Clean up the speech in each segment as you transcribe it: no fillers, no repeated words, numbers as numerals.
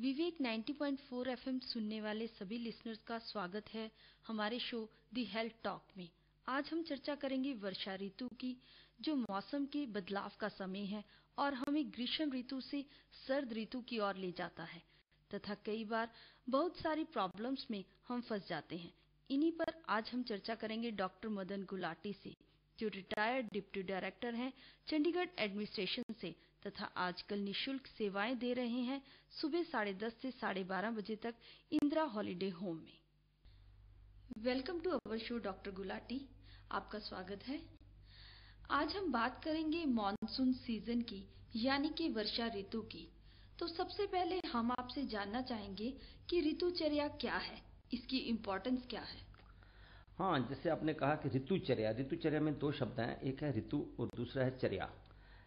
विवेक 90.4 FM सुनने वाले सभी लिसनर्स का स्वागत है हमारे शो दी हेल्थ टॉक में। आज हम चर्चा करेंगे वर्षा ऋतु की, जो मौसम के बदलाव का समय है और हमें ग्रीष्म ऋतु से सर्द ऋतु की ओर ले जाता है तथा कई बार बहुत सारी प्रॉब्लम्स में हम फंस जाते हैं। इन्हीं पर आज हम चर्चा करेंगे डॉक्टर मदन गुलाटी से, जो रिटायर्ड डिप्टी डायरेक्टर हैं चंडीगढ़ एडमिनिस्ट्रेशन से तथा आजकल निशुल्क सेवाएं दे रहे हैं सुबह 10:30 से 12:30 बजे तक इंदिरा हॉलीडे होम में। Welcome to our show doctor Gulati, आपका स्वागत है। आज हम बात करेंगे मॉनसून सीजन की, यानी कि वर्षा ऋतु की। तो सबसे पहले हम आपसे जानना चाहेंगे कि ऋतुचर्या क्या है, इसकी इम्पोर्टेंस क्या है। हाँ, जैसे आपने कहा कि ऋतुचर्या, ऋतुचर्या में दो शब्द हैं, एक है ऋतु और दूसरा है चर्या।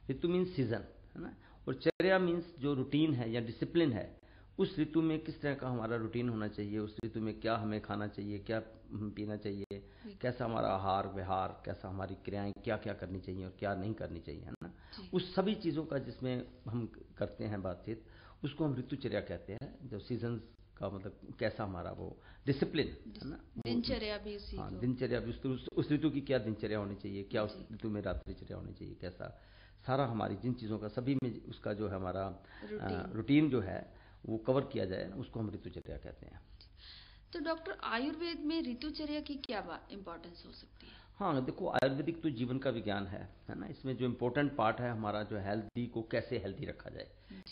ऋतु मीन्स सीजन, है ना, और चर्या मीन्स जो रूटीन है या डिसिप्लिन है। उस ऋतु में किस तरह का हमारा रूटीन होना चाहिए, उस ऋतु में क्या हमें खाना चाहिए, क्या पीना चाहिए, कैसा हमारा आहार व्यवहार, कैसा हमारी क्रियाएं क्या क्या करनी चाहिए और क्या नहीं करनी चाहिए, है ना। उस सभी चीज़ों का जिसमें हम करते हैं बातचीत, उसको हम ऋतुचर्या कहते हैं। जो सीजन का मतलब कैसा हमारा वो डिसिप्लिन है ना, दिनचर्या भी उसी हाँ, को। दिनचर्या भी उस ऋतु की क्या दिनचर्या होनी चाहिए, क्या उस ऋतु में रात्रिचर्या होनी चाहिए, कैसा सारा हमारी जिन चीज़ों का सभी में उसका जो है हमारा रूटीन जो है वो कवर किया जाए, उसको हम ऋतुचर्या कहते हैं। तो डॉक्टर, आयुर्वेद में ऋतुचर्या की क्या इम्पोर्टेंस हो सकती है। हाँ, देखो, आयुर्वेदिक तो जीवन का विज्ञान है ना। इसमें जो इम्पोर्टेंट पार्ट है हमारा, जो हेल्दी को कैसे हेल्दी रखा जाए,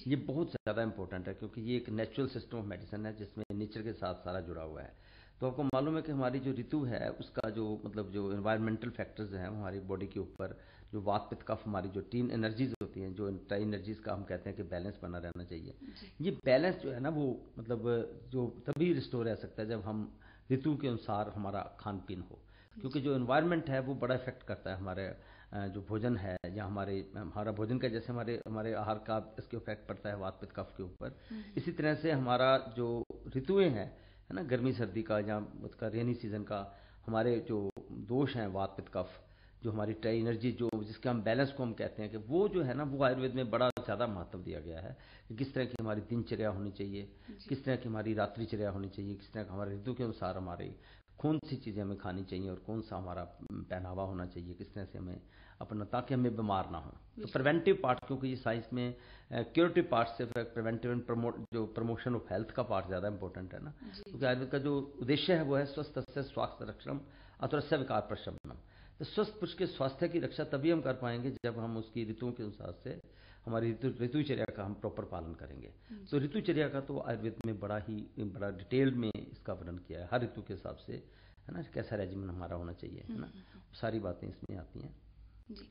ये बहुत ज़्यादा इम्पोर्टेंट है, क्योंकि ये एक नेचुरल सिस्टम ऑफ मेडिसिन है जिसमें नेचर के साथ सारा जुड़ा हुआ है। तो आपको मालूम है कि हमारी जो ऋतु है उसका जो मतलब जो एनवायरमेंटल फैक्टर्स हैं हमारी बॉडी के ऊपर, जो वात पित्त कफ, हमारी जो 3 एनर्जीज होती हैं, जो ट्राई एनर्जीज का हम कहते हैं कि बैलेंस बना रहना चाहिए। ये बैलेंस जो है ना वो मतलब जो तभी रिस्टोर रह सकता है जब हम ऋतु के अनुसार हमारा खान पीन हो, क्योंकि जो एनवायरनमेंट है वो बड़ा इफेक्ट करता है हमारे जो भोजन है या हमारा भोजन का, जैसे हमारे हमारे आहार का इसके इफेक्ट पड़ता है वात पित्त कफ के ऊपर। इसी तरह से हमारा जो ऋतुएं हैं, है ना, गर्मी सर्दी का या उसका रेनी सीजन का, हमारे जो दोष हैं वात पित्त कफ, जो हमारी ट्राई एनर्जी, जो जिसके हम बैलेंस को हम कहते हैं, कि वो जो है ना वो आयुर्वेद में बड़ा ज़्यादा महत्व दिया गया है कि किस तरह की हमारी दिनचर्या होनी चाहिए, किस तरह की हमारी रात्रिचर्या होनी चाहिए, किस तरह का हमारे ऋतु के अनुसार हमारी कौन सी चीज़ें हमें खानी चाहिए और कौन सा हमारा पहनावा होना चाहिए, किस तरह से हमें अपना, ताकि हमें बीमार ना हो। तो प्रिवेंटिव पार्ट, क्योंकि ये साइंस में क्योरेटिव पार्ट से प्रिवेंटिव एंड जो प्रमोशन ऑफ हेल्थ का पार्ट ज़्यादा इंपॉर्टेंट है ना, क्योंकि आयुर्वेद का जो उद्देश्य है वो है स्वस्थ स्वास्थ्य रक्षणम अतुरस्य विकार प्रशमनम। तो स्वस्थ पुरुष के स्वास्थ्य की रक्षा तभी हम कर पाएंगे जब हम उसकी ऋतुओं के अनुसार से हमारी ऋतुचर्या का हम प्रॉपर पालन करेंगे। तो ऋतुचर्या का तो आयुर्वेद में बड़ा डिटेल में इसका वर्णन किया है, हर ऋतु के हिसाब से, है ना, कैसा रेजिमेंट हमारा होना चाहिए, है ना, सारी बातें इसमें आती हैं जी।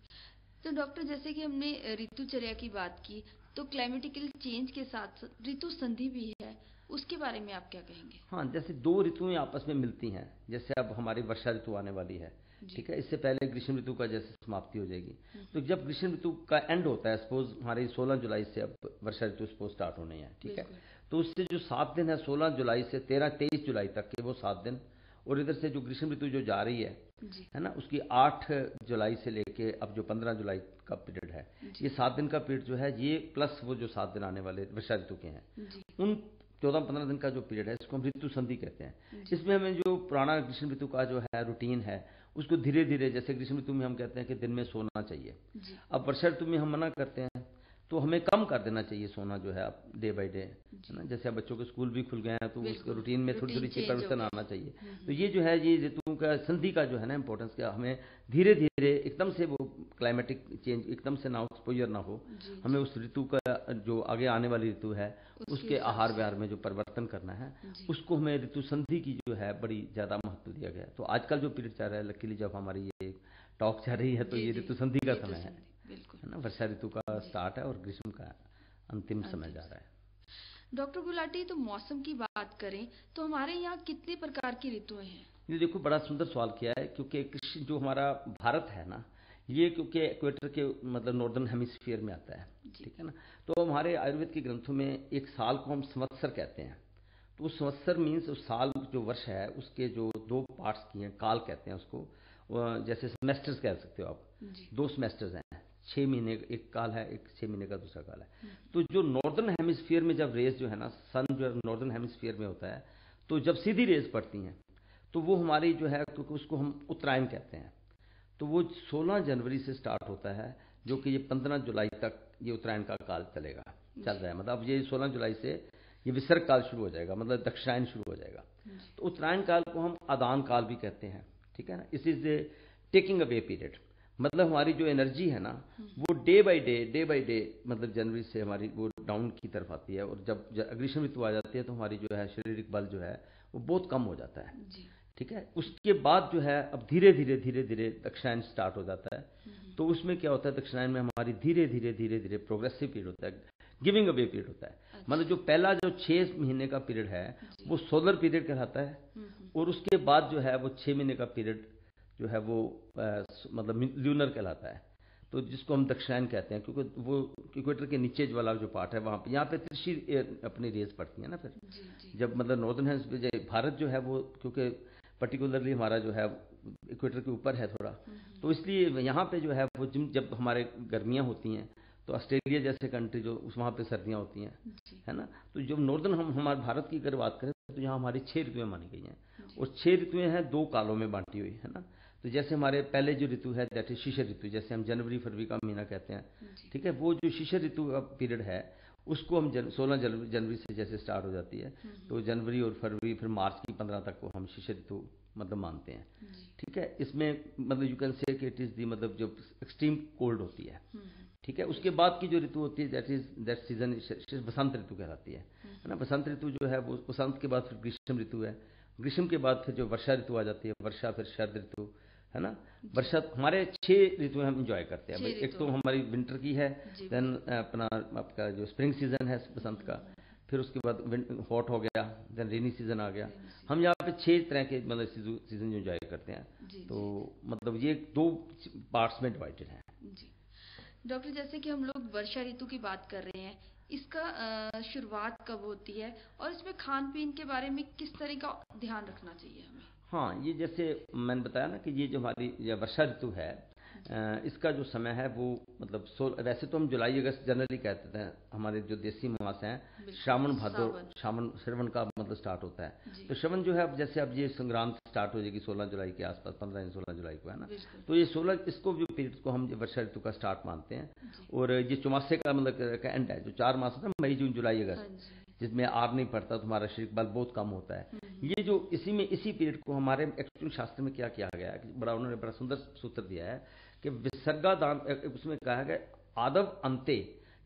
तो डॉक्टर, जैसे कि हमने ऋतुचर्या की बात की, तो क्लाइमेटिकल चेंज के साथ ऋतु संधि भी है, उसके बारे में आप क्या कहेंगे। हाँ, जैसे दो ऋतुएं आपस में मिलती हैं, जैसे अब हमारी वर्षा ऋतु आने वाली है, ठीक है, इससे पहले ग्रीष्म ऋतु का जैसे समाप्ति हो जाएगी। तो जब ग्रीष्म ऋतु का एंड होता है, सपोज हमारी 16 जुलाई से अब वर्षा ऋतु सपोज स्टार्ट होनी है, ठीक है, तो उससे जो 7 दिन है 16 जुलाई से 23 जुलाई तक के, वो 7 दिन, और इधर से जो ग्रीष्म ऋतु जो जा रही है ना, उसकी 8 जुलाई से लेके अब जो 15 जुलाई का पीरियड है, ये 7 दिन का पीरियड जो है, ये प्लस वो जो 7 दिन आने वाले वर्षा ऋतु के हैं, उन 14-15 दिन का जो पीरियड है, इसको हम ऋतु संधि कहते हैं। इसमें हमें जो पुराना ग्रीष्म ऋतु का जो है रूटीन है, उसको धीरे धीरे, जैसे ग्रीष्म ऋतु में हम कहते हैं कि दिन में सोना चाहिए, अब वर्षा ऋतु में हम मना करते हैं, तो हमें कम कर देना चाहिए सोना जो है अब डे बाय डे, है ना। जैसे अब बच्चों के स्कूल भी खुल गए हैं, तो उसके रूटीन में थोड़ी थोड़ी सी परिवर्तन आना चाहिए। तो ये जो है, ये ऋतुओं का संधि का जो है ना इम्पोर्टेंस, क्या हमें धीरे धीरे एकदम से वो क्लाइमेटिक चेंज एकदम से ना एक्सपोजर ना हो, हमें उस ऋतु का जो आगे आने वाली ऋतु है उसके आहार विहार में जो परिवर्तन करना है, उसको हमें ऋतु संधि की जो है बड़ी ज़्यादा महत्व दिया गया है। तो आजकल जो पीरियड चल रहा है, लकीली जब हमारी ये टॉक चल रही है, तो ये ऋतु संधि का समय है ना, वर्षा ऋतु का स्टार्ट है और ग्रीष्म का अंतिम समय जा रहा है। डॉक्टर गुलाटी, तो मौसम की बात करें तो हमारे यहाँ कितने प्रकार की ऋतुएं हैं। ये देखो, बड़ा सुंदर सवाल किया है, क्योंकि कृषि जो हमारा भारत है ना, ये क्योंकि इक्वेटर के मतलब नॉर्दर्न हेमिस्फीयर में आता है, ठीक है ना, तो हमारे आयुर्वेद के ग्रंथों में एक साल को हम संवत्सर कहते हैं। तो संवत्सर मीन्स उस साल जो वर्ष है उसके जो 2 पार्ट्स की हैं, काल कहते हैं उसको, जैसे सेमेस्टर्स कह सकते हो आप, 2 सेमेस्टर्स हैं, 6 महीने एक काल है, एक 6 महीने का दूसरा काल है। तो जो नॉर्दर्न हेमिस्फीयर में जब रेज जो है ना, सन जो है नॉर्दर्न हेमिस्फीयर में होता है, तो जब सीधी रेज पड़ती हैं तो वो हमारी जो है, क्योंकि उसको हम उत्तरायण कहते हैं, तो वो 16 जनवरी से स्टार्ट होता है, जो कि ये 15 जुलाई तक ये उत्तरायण का काल चलेगा, चल रहा है। मतलब ये 16 जुलाई से ये विसर्ग काल शुरू हो जाएगा, मतलब दक्षिणायन शुरू हो जाएगा। तो उत्तरायण काल को हम आदान काल भी कहते हैं, ठीक है ना। इस is a taking away period, मतलब हमारी जो एनर्जी है ना वो डे बाय डे मतलब जनवरी से हमारी वो डाउन की तरफ आती है, और जब ग्रीष्म ऋतु आ जाती है तो हमारी जो है शारीरिक बल जो है वो बहुत कम हो जाता है, ठीक है। उसके बाद जो है अब धीरे धीरे दक्षिणायन स्टार्ट हो जाता है। तो उसमें क्या होता है, दक्षिणायन में हमारी धीरे धीरे प्रोग्रेसिव पीरियड होता है, गिविंग अवे पीरियड होता है। मतलब जो पहला जो 6 महीने का पीरियड है वो सोलर पीरियड कहलाता है, और उसके बाद जो है वो 6 महीने का पीरियड जो है वो मतलब ल्यूनर कहलाता है। तो जिसको हम दक्षिणायन कहते हैं, क्योंकि वो इक्वेटर के नीचे वाला जो पार्ट है वहाँ पे, यहाँ पे तिरछी अपनी रेस पड़ती है ना फिर, जब मतलब नॉर्दर्न हेमिस्फीयर भारत जो है वो, क्योंकि पर्टिकुलरली हमारा जो है इक्वेटर के ऊपर है थोड़ा, तो इसलिए यहाँ पे जो है वो जब हमारे गर्मियाँ होती हैं तो ऑस्ट्रेलिया जैसे कंट्री जो उस वहाँ पे सर्दियाँ होती हैं, है ना। तो जब नॉर्दर्न हम हमारे भारत की अगर बात करें तो यहाँ हमारी 6 ऋतुएं मानी गई हैं, और 6 ऋतुएं हैं 2 कालों में बांटी हुई, है ना। तो जैसे हमारे पहले जो ऋतु है दैट इज शिशिर ऋतु, जैसे हम जनवरी फरवरी का महीना कहते हैं, ठीक है। वो जो शिशिर ऋतु का पीरियड है उसको हम 16 जनवरी से जैसे स्टार्ट हो जाती है, तो जनवरी और फरवरी फिर मार्च की 15 तक को हम शिशिर ऋतु मतलब मानते हैं, ठीक है। इसमें मतलब यू कैन से कि इट इज दी मतलब जो एक्सट्रीम कोल्ड होती है, ठीक है। उसके बाद की जो ऋतु होती है दैट सीजन बसंत ऋतु कहलाती है ना। बसंत ऋतु जो है वो बसंत के बाद फिर ग्रीष्म ऋतु है, ग्रीष्म के बाद फिर जो वर्षा ऋतु आ जाती है, वर्षा फिर शरद ऋतु, है ना। वर्षा हमारे 6 ऋतु हम इंजॉय करते हैं भाई। एक तो हमारी विंटर की है, देन अपना आपका जो स्प्रिंग सीजन है बसंत का, फिर उसके बाद हॉट हो गया, देन रेनी सीजन आ गया। हम यहाँ पे 6 तरह के मतलब सीजन इंजॉय करते हैं। तो मतलब ये 2 पार्ट्स में डिवाइडेड है। डॉक्टर, जैसे कि हम लोग वर्षा ऋतु की बात कर रहे हैं, इसका शुरुआत कब होती है और इसमें खान पीन के बारे में किस तरह का ध्यान रखना चाहिए हमें? हाँ, ये जैसे मैंने बताया ना कि ये जो हमारी वर्षा ऋतु है, इसका जो समय है वो मतलब वैसे तो हम जुलाई अगस्त जनरली कहते हैं, हमारे जो देसी मास हैं श्रावण भादो, श्रवण का मतलब स्टार्ट होता है। तो श्रवण जो है अब जैसे अब ये संक्रांत स्टार्ट हो जाएगी 16 जुलाई के आसपास, 15-16 जुलाई को, है ना। तो ये 16 इसको जो पीरियड को हम वर्षा ऋतु का स्टार्ट मानते हैं, और ये चौमासे का मतलब का एंड है। जो 4 मास है ना, मई जून जुलाई अगस्त, जिसमें आर नहीं पड़ता, तुम्हारा शरीर बल बहुत कम होता है। ये जो इसी पीरियड को हमारे एक्चुअल शास्त्र में क्या किया गया है, बड़ा उन्होंने बड़ा सुंदर सूत्र दिया है कि विसर्गादान, उसमें कहा गया आदव अंते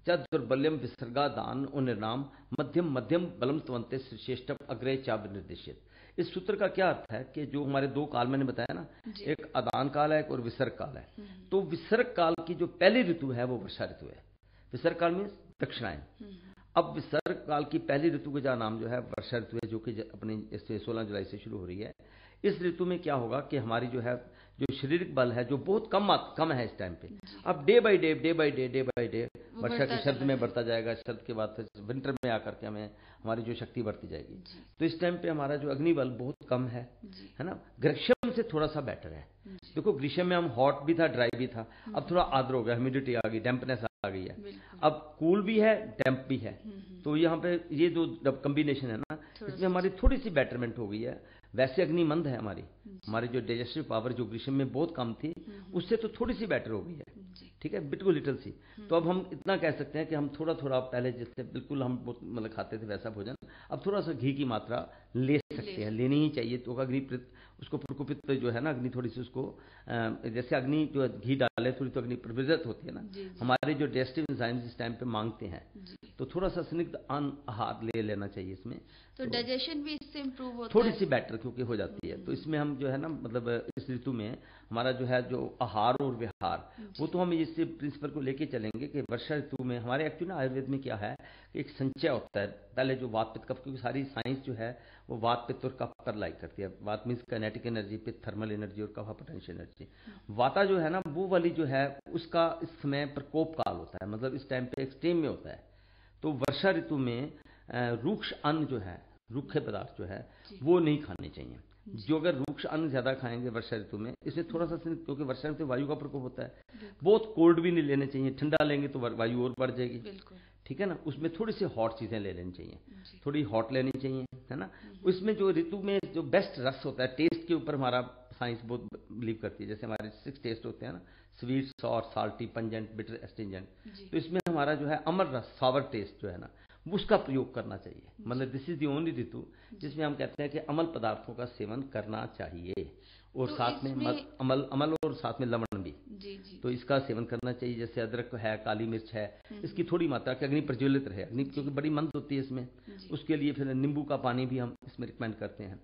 च दुर्बल्यम विसर्गादान निर्नाम मध्यम मध्यम बलम त्वंते श्रेष्ठम अग्रे चा निर्देशित। इस सूत्र का क्या अर्थ है कि जो हमारे 2 काल मैंने बताया ना, एक आदान काल है और विसर्ग काल है। तो विसर्ग काल की जो पहली ऋतु है वो वर्षा ऋतु है। विसर्ग काल मीन्स दक्षिणायन। अब विसर्ग काल की पहली ऋतु का नाम जो है वर्षा ऋतु है, जो कि अपनी 16 जुलाई से शुरू हो रही है। इस ऋतु में क्या होगा कि हमारी जो है जो शारीरिक बल है जो बहुत कम है इस टाइम पे, अब डे बाय डे वर्षा के शरद में बढ़ता जाएगा, शरद के बाद फिर विंटर में आकर के हमारी जो शक्ति बढ़ती जाएगी। तो इस टाइम पे हमारा जो अग्निबल बहुत कम है ना। ग्रीष्म से थोड़ा सा बेटर है। देखो ग्रीष्म में हम हॉट भी था, ड्राई भी था, अब थोड़ा आर्द्र हो गया, ह्यूमिडिटी आ गई, डैम्पनेस आ गई है, अब कूल भी है, डैम्प भी है। तो यहाँ पे ये जो कम्बिनेशन है ना, इसमें हमारी थोड़ी सी बेटरमेंट हो गई है। वैसे अग्नि मंद है हमारी जो डाइजेस्टिव पावर जो ग्रीष्म में बहुत कम थी, उससे तो थोड़ी सी बेटर हो गई है, ठीक है, बिल्कुल लिटिल सी। तो अब हम इतना कह सकते हैं कि हम थोड़ा पहले जैसे बिल्कुल हम मतलब खाते थे वैसा भोजन, अब थोड़ा सा घी की मात्रा ले सकते हैं, लेनी ही चाहिए। तो अग्नि उसको प्रकोपित जो है ना, अग्नि थोड़ी सी उसको जैसे अग्नि जो घी डाले थोड़ी तो अग्नि प्रज्वलित होती है ना, हमारे जो डाइजेस्टिव एंजाइम्स इस टाइम पे मांगते हैं, तो थोड़ा सा स्निग्ध आहार ले लेना चाहिए इसमें। तो डाइजेशन भी इससे इम्प्रूव होता है, थोड़ी सी बेटर क्योंकि हो जाती है। तो इसमें हम जो है ना मतलब इस ऋतु में हमारा जो है जो आहार और विहार, वो तो हम इस प्रिंसिपल को लेके चलेंगे कि वर्षा ऋतु में हमारे एक्चुअली ना आयुर्वेद में क्या है कि एक संचय होता है पहले जो वात पित्त कफ, क्योंकि सारी साइंस जो है वो वात पित्त और कफ पर लाइक करती है। वात मीन्स काइनेटिक एनर्जी, पित्त थर्मल एनर्जी और कफ पोटेंशियल एनर्जी। वाता जो है ना वो वाली जो है उसका इस समय प्रकोप काल होता है, मतलब इस टाइम पे एक्सट्रीम में होता है। तो वर्षा ऋतु में रूक्ष अन्न जो है, रूखे पदार्थ जो है वो नहीं खाने चाहिए। जो अगर रूक्ष अन्न ज्यादा खाएंगे वर्षा ऋतु में, इसमें थोड़ा सा क्योंकि वर्षा ऋतु वायु का प्रकोप होता है, बहुत कोल्ड भी नहीं लेने चाहिए, ठंडा लेंगे तो वायु और बढ़ जाएगी, ठीक है ना। उसमें थोड़ी सी हॉट चीजें ले लेनी चाहिए, थोड़ी हॉट लेनी चाहिए, है ना। उसमें जो ऋतु में जो बेस्ट रस होता है, टेस्ट के ऊपर हमारा साइंस बहुत बिलीव करती है। जैसे हमारे 6 टेस्ट होते हैं ना, sweet, sour, salty, pungent, bitter, astringent. तो इसमें हमारा जो है अमर रस, सावर टेस्ट जो है ना, उसका प्रयोग करना चाहिए। मतलब दिस इज दी ओनली ऋतु जिसमें हम कहते हैं कि अमल पदार्थों का सेवन करना चाहिए, और तो साथ में अमल और साथ में लवण भी। जी। तो इसका सेवन करना चाहिए। जैसे अदरक है, काली मिर्च है, इसकी थोड़ी मात्रा कि अग्नि प्रज्वलित रहे, अग्नि क्योंकि बड़ी मंद होती है इसमें, उसके लिए फिर नींबू का पानी भी हम इसमें रिकमेंड करते हैं।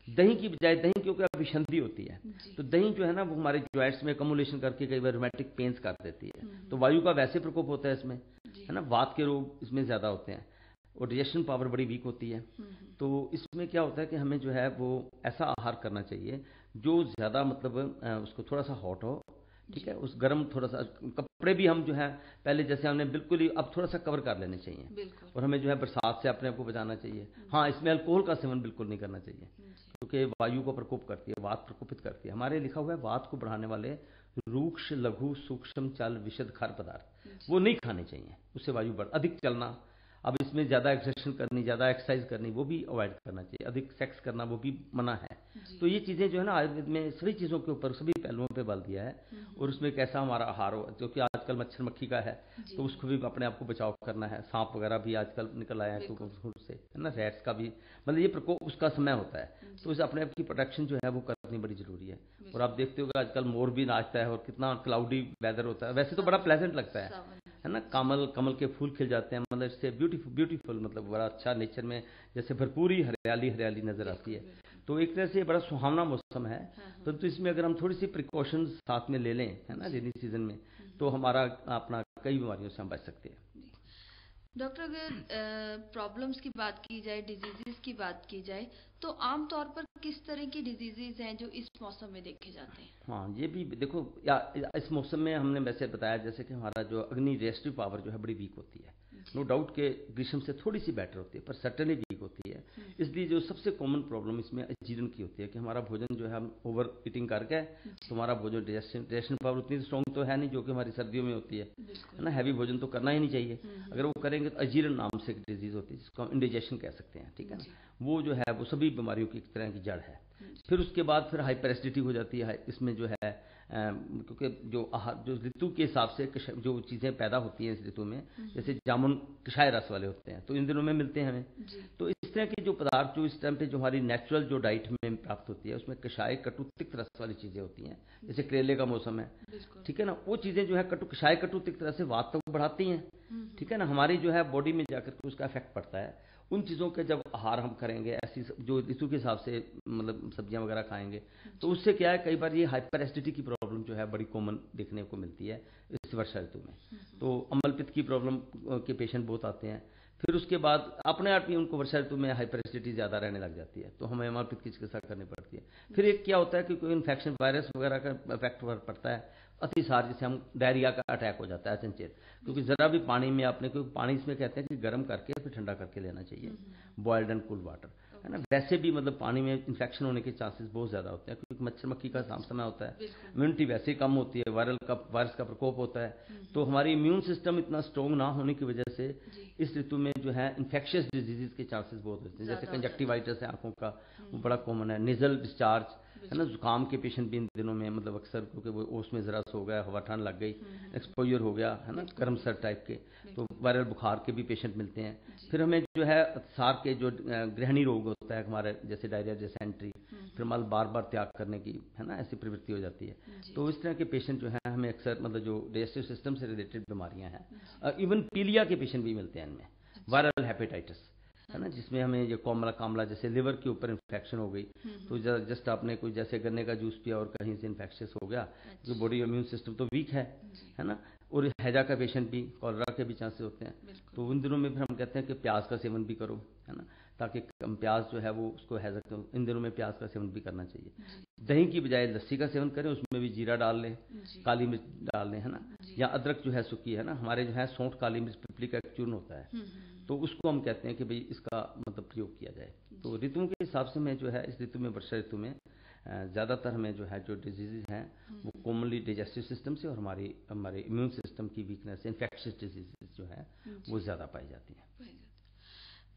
दही की बजाय, दही क्योंकि अभिसंधि होती है, तो दही जो है ना वो हमारे जॉइंट्स में कमुलेशन करके कई बार रोमेटिक पेन्स कर देती है। तो वायु का वैसे प्रकोप होता है इसमें, है ना, वात के रोग इसमें ज्यादा होते हैं, और डाइजेशन पावर बड़ी वीक होती है। तो इसमें क्या होता है कि हमें जो है वो ऐसा आहार करना चाहिए जो ज्यादा मतलब उसको थोड़ा सा हॉट हो, ठीक है, उस गर्म थोड़ा सा कपड़े भी हम जो है पहले जैसे हमने बिल्कुल ही अब थोड़ा सा कवर कर लेने चाहिए, और हमें जो है बरसात से अपने आप को बचाना चाहिए। हाँ, इसमें अल्कोहल का सेवन बिल्कुल नहीं करना चाहिए, क्योंकि वायु को प्रकोप करती है, वात प्रकोपित करती है। हमारे लिखा हुआ है वात को बढ़ाने वाले रूक्ष, लघु, सूक्ष्म, चल, विशद खाद्य पदार्थ वो नहीं खाने चाहिए, उससे वायु बढ़। अधिक चलना, अब इसमें ज्यादा एक्सरसाइज करनी, ज्यादा एक्सरसाइज करनी, वो भी अवॉइड करना चाहिए। अधिक सेक्स करना वो भी मना है। तो ये चीजें जो है ना, आयुर्वेद में सभी चीजों के ऊपर, सभी पहलुओं पे बल दिया है, और उसमें कैसा हमारा आहार हो, क्योंकि आजकल मच्छर मक्खी का है, तो उसको भी अपने आप को बचाव करना है। सांप वगैरह भी आजकल निकल आया है से, है ना, रैट्स का भी, मतलब ये प्रकोप उसका समय होता है, तो इस अपने आप की प्रोटेक्शन जो है वो करनी बड़ी जरूरी है। और आप देखते हो आजकल मोर भी नाचता है, और कितना क्लाउडी वेदर होता है, वैसे तो बड़ा प्लेजेंट लगता है ना, कमल के फूल खिल जाते हैं, मतलब इससे ब्यूटीफुल मतलब बड़ा अच्छा नेचर में जैसे भरपूर ही हरियाली नजर आती है। तो एक तरह से बड़ा सुहावना मौसम है। तो इसमें अगर हम थोड़ी सी प्रिकॉशंस साथ में ले लें, है ना, रेनी सीजन में, तो हमारा अपना कई बीमारियों से हम बच सकते हैं। डॉक्टर, अगर प्रॉब्लम्स की बात की जाए, डिजीजेस की बात की जाए, तो आमतौर पर किस तरह की डिजीजेज हैं जो इस मौसम में देखे जाते हैं? हाँ, ये भी देखो, इस मौसम में हमने वैसे बताया जैसे कि हमारा जो अग्नि रेस्टिव पावर जो है बड़ी वीक होती है। नो डाउट के ग्रीष्म से थोड़ी सी बेटर होती है, पर सर्टेनली वीक होती है। इसलिए जो सबसे कॉमन प्रॉब्लम इसमें अजीर्ण की होती है कि हमारा भोजन जो है हम ओवर ईटिंग करके, तो हमारा भोजन डाइजेशन पावर उतनी स्ट्रॉन्ग तो है नहीं जो कि हमारी सर्दियों में होती है ना। हैवी भोजन तो करना ही नहीं चाहिए। अगर वो करेंगे तो अजीर्ण नाम से एक डिजीज होती है जिसको हम इंडाइजेशन कह सकते हैं, ठीक है ना। वो जो है वो सभी बीमारियों की एक तरह की जड़ है। फिर उसके बाद फिर हाइपर एसिडिटी हो जाती है। इसमें जो है क्योंकि जो ऋतु के हिसाब से जो चीजें पैदा होती हैं इस ऋतु में, जैसे जामुन कषाय रस वाले होते हैं, तो इन दिनों में मिलते हैं हमें। तो इस तरह के जो पदार्थ जो इस टाइम पे जो हमारी नेचुरल जो डाइट में प्राप्त होती है, उसमें कषाय कटु तिक्त रस वाली चीजें होती हैं। जैसे करेले का मौसम है, ठीक है ना, वो चीजें जो है कषाय कटु तिक्त रस से वात को बढ़ाती हैं, ठीक है ना, हमारी जो है बॉडी में जाकर के उसका इफेक्ट पड़ता है। उन चीज़ों के जब आहार हम करेंगे, ऐसी जो ऋतु के हिसाब से मतलब सब्जियां वगैरह खाएंगे, तो उससे क्या है, कई बार ये हाइपर एसिडिटी की प्रॉब्लम जो है बड़ी कॉमन देखने को मिलती है इस वर्षा ऋतु में। तो अम्ल पित्त की प्रॉब्लम के पेशेंट बहुत आते हैं। फिर उसके बाद अपने आप ही उनको वर्षा ऋतु में हाइपर एसिडिटी ज़्यादा रहने लग जाती है, तो हमें अम्ल पित्त की चिकित्सा करनी पड़ती है। फिर एक क्या होता है कि कोई इन्फेक्शन, वायरस वगैरह का इफेक्ट पड़ता है, अतिसार, जिसे हम डायरिया का अटैक हो जाता है अचंचेत, क्योंकि जरा भी पानी में आपने, क्योंकि पानी इसमें कहते हैं कि गर्म करके फिर ठंडा करके लेना चाहिए, बॉइल्ड एंड कूल वाटर, है ना। वैसे भी मतलब पानी में इन्फेक्शन होने के चांसेस बहुत ज्यादा होते हैं, क्योंकि मच्छर मक्खी का समय होता है, इम्यूनिटी वैसे ही कम होती है, वायरस का प्रकोप होता है। तो हमारी इम्यून सिस्टम इतना स्ट्रॉन्ग ना होने की वजह से इस ऋतु में जो है इन्फेक्शियस डिजीजेस के चांसेस बहुत होते हैं। जैसे कंजक्टिवाइटिस है आंखों का, वो बड़ा कॉमन है। नेजल डिस्चार्ज, है ना, जुकाम के पेशेंट भी इन दिनों में मतलब अक्सर, क्योंकि वो ओस में जरा सो गया, हवा ठंड लग गई, एक्सपोजर हो गया, है ना, गर्म सर टाइप के, तो वायरल बुखार के भी पेशेंट मिलते हैं। फिर हमें जो है अतिसार के जो गृहिणी रोग होता है हमारे, जैसे डायरिया, डिसेंट्री, फिर मल बार बार त्याग करने की, है ना, ऐसी प्रवृत्ति हो जाती है। तो इस तरह के पेशेंट जो है हमें अक्सर मतलब जो डाइजेस्टिव सिस्टम से रिलेटेड बीमारियां हैं, इवन पीलिया के पेशेंट भी मिलते हैं इनमें, वायरल हेपेटाइटिस, है ना, जिसमें हमें ये कामला जैसे लिवर के ऊपर इन्फेक्शन हो गई, तो जस्ट आपने कोई जैसे गन्ने का जूस पिया और कहीं से इन्फेक्शियस हो गया, जो बॉडी इम्यून सिस्टम तो वीक है ना, और हैजा का पेशेंट भी, कॉलरा के भी चांसेस होते हैं। तो उन दिनों में फिर हम कहते हैं कि प्याज का सेवन भी करो, है ना, ताकि प्याज जो है वो उसको हैजा, इन दिनों में प्याज का सेवन भी करना चाहिए। दही की बजाय लस्सी का सेवन करें, उसमें भी जीरा डाल लें, काली मिर्च डाल लें, है ना, या अदरक जो है सूखी, है ना, हमारे जो है सौंठ, काली मिर्च, पिपली का एक चूर्ण होता है, तो उसको हम कहते हैं कि भाई इसका मतलब प्रयोग किया जाए। तो ऋतुओं के हिसाब से मैं जो है इस ऋतु में, वर्षा ऋतु में ज़्यादातर हमें जो है जो डिजीज़ हैं वो कॉमनली डाइजेस्टिव सिस्टम से और हमारे इम्यून सिस्टम की वीकनेस, इन्फेक्शियस डिजीज़ जो है वो ज़्यादा पाई जाती हैं।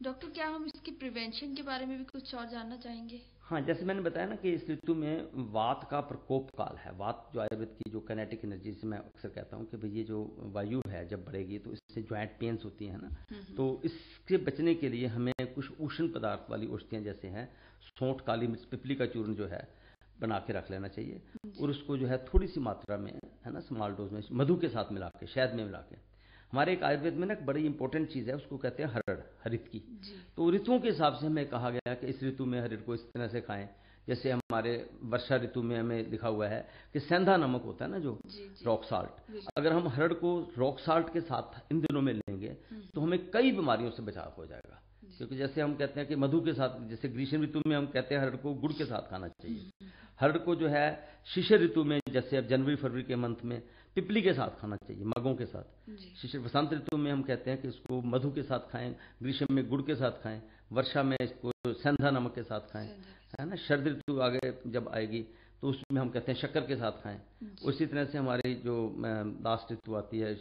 डॉक्टर, क्या हम इसकी प्रिवेंशन के बारे में भी कुछ और जानना चाहेंगे? हाँ, जैसे मैंने बताया ना कि इस ऋतु में वात का प्रकोप काल है। वात जो आयुर्वेद की जो काइनेटिक एनर्जी से मैं अक्सर कहता हूँ कि भाई ये जो वायु है जब बढ़ेगी तो इससे जॉइंट पेन्स होती है ना, तो इससे बचने के लिए हमें कुछ उष्ण पदार्थ वाली औषधियाँ जैसे हैं सौंठ, काली मिर्च, पिपली का चूर्ण जो है बना के रख लेना चाहिए, और उसको जो है थोड़ी सी मात्रा में, है ना, स्मॉल डोज में मधु के साथ मिला के, शहद में मिला के, हमारे एक आयुर्वेद में ना एक बड़ी इंपॉर्टेंट चीज़ है, उसको कहते हैं हरड़, हरित की। तो ऋतुओं के हिसाब से हमें कहा गया कि इस ऋतु में हरड़ को इस तरह से खाएं। जैसे हमारे वर्षा ऋतु में हमें लिखा हुआ है कि सेंधा नमक होता है ना, जो रॉक साल्ट, अगर हम हरड़ को रॉक साल्ट के साथ इन दिनों में लेंगे तो हमें कई बीमारियों से बचाव हो जाएगा। क्योंकि जैसे हम कहते हैं कि मधु के साथ, जैसे ग्रीष्म ऋतु में हम कहते हैं हरड़ को गुड़ के साथ खाना चाहिए, हरड़ को जो है शिशिर ऋतु में, जैसे अब जनवरी फरवरी के मंथ में पिपली के साथ खाना चाहिए, मगों के साथ। शिशिर वसंत ऋतु में हम कहते हैं कि इसको मधु के साथ खाएं, ग्रीष्म में गुड़ के साथ खाएं, वर्षा में इसको सेंधा नमक के साथ खाएं, है ना। शरद ऋतु आगे जब आएगी तो उसमें हम कहते हैं शक्कर के साथ खाएं। उसी तरह से हमारी जो लास्ट ऋतु आती है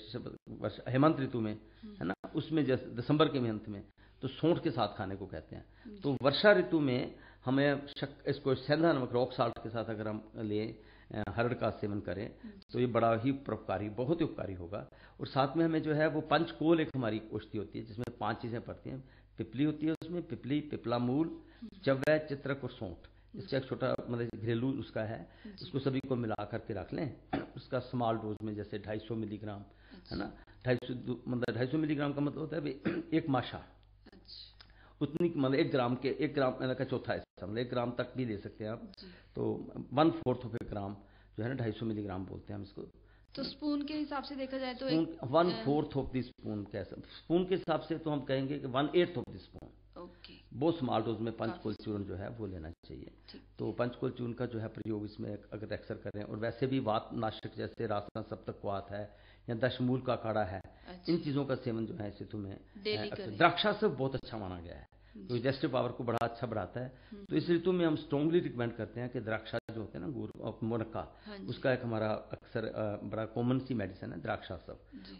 हेमंत ऋतु में, है ना, उसमें जैसे दिसंबर के अंत में तो सौंठ के साथ खाने को कहते हैं। तो वर्षा ऋतु में हमें इसको सेंधा नमक, रॉक साल्ट के साथ अगर हम लें, हरड़ का सेवन करें तो ये बड़ा ही उपकारी, बहुत ही उपकारी होगा। और साथ में हमें जो है वो पंचकोल एक हमारी औषधि होती है जिसमें 5 चीज़ें पड़ती हैं। पिपली होती है, उसमें पिपली, पिपला मूल, जवै, चित्रक और सौंठ। इसका एक छोटा मतलब घरेलू उसका है, उसको सभी को मिला करके रख लें। उसका स्मॉल डोज में जैसे 250 मिलीग्राम, है ना, 250 मिलीग्राम का मतलब होता है एक माशा, उतनी मतलब 1 ग्राम का चौथा हिस्सा, मतलब 1 ग्राम तक भी ले सकते हैं आप। तो 1/4 ऑफ ए ग्राम जो है ना, 250 मिलीग्राम बोलते हैं हम इसको। तो स्पून के हिसाब से देखा जाए तो 1/4 ऑफ द स्पून, कैसा स्पून के हिसाब से तो हम कहेंगे कि 1/8 ऑफ द स्पून। ओके, वो स्मॉल डोज में पंचकोल चूर्ण जो है वो लेना चाहिए। तो पंचकोल चूर्ण का जो है प्रयोग इसमें अगर अक्सर करें, और वैसे भी वात नाशक जैसे रासना सप्तक वात है या दशमूल का काढ़ा है, इन चीज़ों का सेवन जो है इस ऋतु में द्राक्षासव बहुत अच्छा माना गया है, तो डाइजेस्टिव पावर को बड़ा अच्छा बढ़ाता है। तो इस ऋतु में हम स्ट्रांगली रिकमेंड करते हैं कि द्राक्षा जो होते हैं ना, गुड़ मुनक्का, उसका एक हमारा अक्सर बड़ा कॉमन सी मेडिसिन है द्राक्षासव,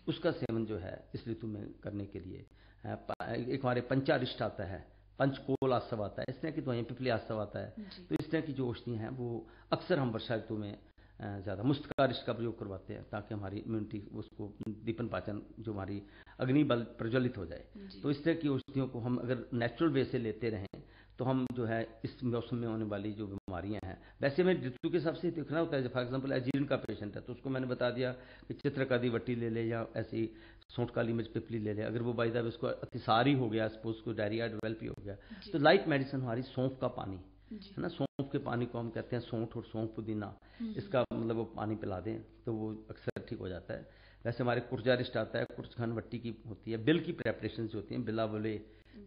उसका सेवन जो है इस ऋतु में करने के लिए। एक हमारे पंचारिष्ट आता है, पंचकोल आसव आता है, इस तरह की दवाइयाँ, पिपली आसव आता है। तो इस तरह की जो औषधियाँ हैं वो अक्सर हम वर्षा ऋतु में ज़्यादा मुस्तकारिष्ट का प्रयोग करवाते हैं ताकि हमारी इम्यूनिटी, उसको दीपन पाचन जो हमारी अग्नि बल प्रज्वलित हो जाए। तो इस तरह की औषधियों को हम अगर नेचुरल वे से लेते रहें तो हम जो है इस मौसम में होने वाली जो बीमारियां हैं, वैसे में ऋतु के हिसाब से देखना होता है। फॉर एग्जांपल अजीर्ण का पेशेंट है तो उसको मैंने बता दिया कि चित्रकादी वट्टी ले ले या ऐसी सौंठ, काली मिर्च, पिपली ले ले। अगर वो बाई द वे उसको अतिसारी हो गया, सपोज को डायरिया डेवलप ही हो गया, तो लाइट मेडिसिन हमारी सौंफ का पानी है ना, सौंफ के पानी को हम कहते हैं सौंठ और सौंफ पुदीना, इसका मतलब वो पानी पिला दें तो वो अक्सर ठीक हो जाता है। वैसे हमारे कुर्जारिष्ट आता है, कुर्चखंड वट्टी की होती है, बिल की प्रेपरेशन जो होती हैं, बिला बोले,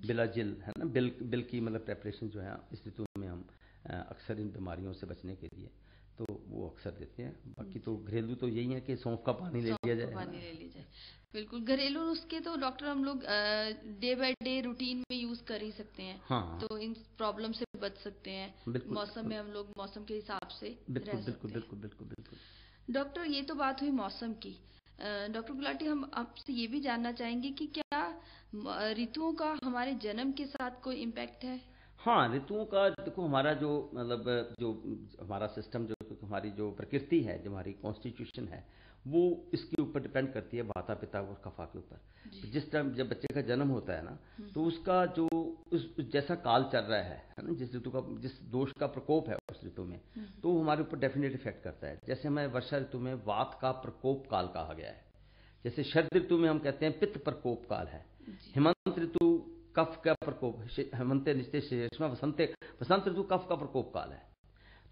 बिलाजिल, है ना, बिल की मतलब प्रेपरेशन जो है इस ऋतु में हम अक्सर इन बीमारियों से बचने के लिए तो वो अक्सर देते हैं। बाकी तो घरेलू तो यही है कि सौंफ का पानी ले लिया जाए। बिल्कुल, घरेलू नुस्खे तो डॉक्टर हम लोग डे बाय डे रूटीन में यूज कर ही सकते हैं। हाँ, तो इन प्रॉब्लम से बच सकते हैं। मौसम में हम लोग मौसम के हिसाब से रह सकते हैं। बिल्कुल। डॉक्टर, ये तो बात हुई मौसम की। डॉक्टर गुलाटी, हम आपसे ये भी जानना चाहेंगे कि क्या ऋतुओं का हमारे जन्म के साथ कोई इम्पैक्ट है? हाँ, ऋतुओं का देखो, हमारा जो मतलब जो हमारा सिस्टम, जो हमारी जो प्रकृति है, जो हमारी कॉन्स्टिट्यूशन है, वो इसके ऊपर डिपेंड करती है, वाता पिता और कफा के ऊपर। जिस टाइम जब बच्चे का जन्म होता है ना, तो उसका जो उस जैसा काल चल रहा है ना, जिस ऋतु का, जिस दोष का प्रकोप है उस ऋतु में, तो वो हमारे ऊपर डेफिनेट इफेक्ट करता है। जैसे हमें वर्षा ऋतु में वात का प्रकोप काल कहा गया है। जैसे शरद ऋतु में हम कहते हैं पित्त प्रकोप काल है। हेमंत ऋतु कफ का प्रकोप, हेमंते निश्चय शेषमा वसंते, वसंत ऋतु कफ का प्रकोप काल है।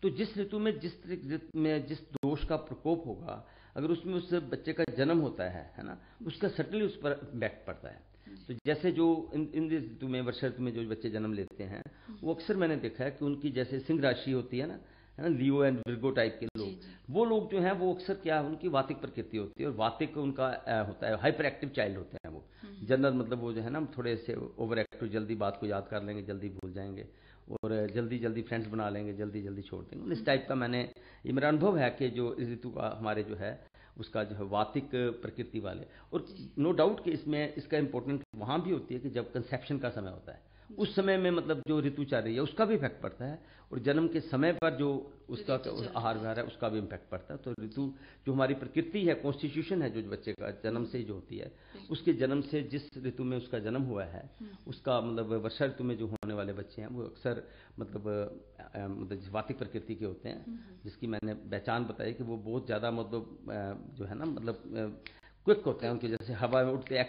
तो जिस ऋतु में जिस दोष का प्रकोप होगा, अगर उसमें उस बच्चे का जन्म होता है ना, उसका सटनली उस पर इम्पैक्ट पड़ता है। तो जैसे जो इन ऋतु में, वर्षा ऋतु में जो बच्चे जन्म लेते हैं, वो अक्सर मैंने देखा है कि उनकी जैसे सिंह राशि होती है ना, लियो एंड विर्गो टाइप के लोग, वो लोग जो हैं वो अक्सर क्या है, उनकी वातिक प्रकृति होती है, और वातिक उनका होता है, हाइपर एक्टिव चाइल्ड होते हैं वो जनरल, मतलब वो जो है ना थोड़े से ओवर एक्टिव, जल्दी बात को याद कर लेंगे, जल्दी भूल जाएंगे, और जल्दी जल्दी फ्रेंड्स बना लेंगे, जल्दी जल्दी छोड़ देंगे। इस टाइप का ये मेरा अनुभव है कि जो इस ऋतु का हमारे जो है उसका जो है वातिक प्रकृति वाले, और नो डाउट कि इसमें इसका इंपॉर्टेंट वहाँ भी होती है कि जब कंसेप्शन का समय होता है, उस समय में मतलब जो ऋतु चल रही है उसका भी इफेक्ट पड़ता है, और जन्म के समय पर जो उसका आहार विहार है उसका भी इम्पैक्ट पड़ता है। तो ऋतु जो हमारी प्रकृति है, कॉन्स्टिट्यूशन है, जो बच्चे का जन्म से जो होती है, उसके जन्म से जिस ऋतु में उसका जन्म हुआ है, उसका मतलब वर्षा ऋतु में जो होने वाले बच्चे हैं वो अक्सर मतलब वातिक प्रकृति के होते हैं, जिसकी मैंने पहचान बताई कि वो बहुत ज़्यादा मतलब जो है ना मतलब क्विक होते हैं, उनके जैसे हवा में उठते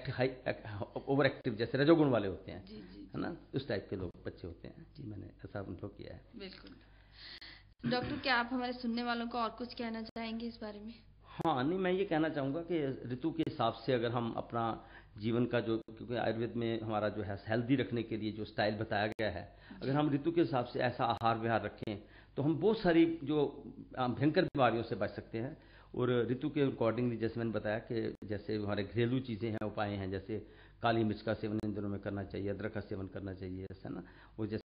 ओवर एक्टिव जैसे रजोगुण वाले होते हैं, है ना, उस टाइप के लोग बच्चे होते हैं। जी, मैंने ऐसा अनुभव किया है। बिल्कुल। डॉक्टर, क्या आप हमारे सुनने वालों को और कुछ कहना चाहेंगे इस बारे में? हाँ, नहीं, मैं ये कहना चाहूँगा कि ऋतु के हिसाब से अगर हम अपना जीवन का जो, क्योंकि आयुर्वेद में हमारा जो है हेल्दी रखने के लिए जो स्टाइल बताया गया है, अगर हम ऋतु के हिसाब से ऐसा आहार विहार रखें तो हम बहुत सारी जो भयंकर बीमारियों से बच सकते हैं। और ऋतु के अकॉर्डिंगली जैसे मैंने बताया कि जैसे हमारे घरेलू चीज़ें हैं, उपाय हैं, जैसे काली मिर्च का सेवन इन दिनों में करना चाहिए, अदरक का सेवन करना चाहिए, ऐसा ना, और जैसे